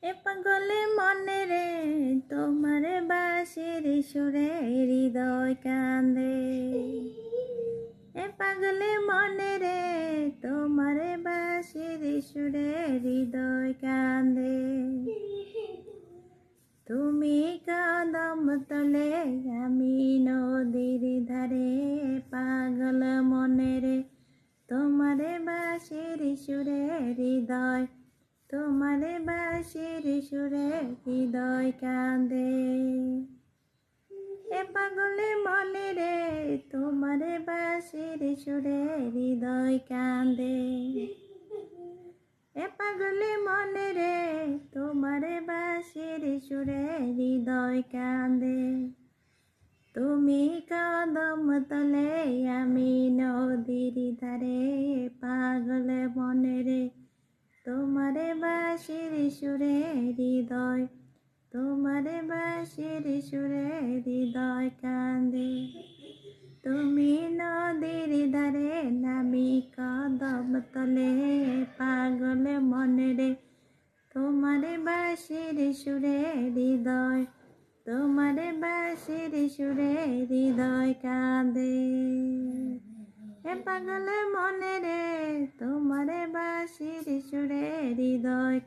এ পাগলে মনে রে তোমার বাঁশির সুরে হৃদয় কান্দে। এ পাগলে মনে রে তোমার বাঁশির সুরে হৃদয় কান্দে। তুমি কদম তলে আমি নদীর ধারে, পাগল মনে রে তোমার বাঁশির সুরে হৃদয়, তোমার বাঁশির সুরে হৃদয় কান্দে। এ পাগলে মনে রে তোমার বাঁশির সুরে হৃদয় কান্দে। এ পাগলে মনে রে তোমার বাঁশির সুরে হৃদয় কান্দে। তুমি কদম তলে আমি নদীর ধারে, পাগল মনে রে তোমার বাঁশির সুরে হৃদয়, তোমার বাঁশির সুরে হৃদয় কান্দে। তুমি নদীর ধারে নামি কদম তলে, পাগল মনে রে তোমার বাঁশির সুরে হৃদয়, তোমার বাঁশির সুরে হৃদয় কাঁদে। এ পাগল মনে রে তোমার বাঁশির সুরে হৃদয়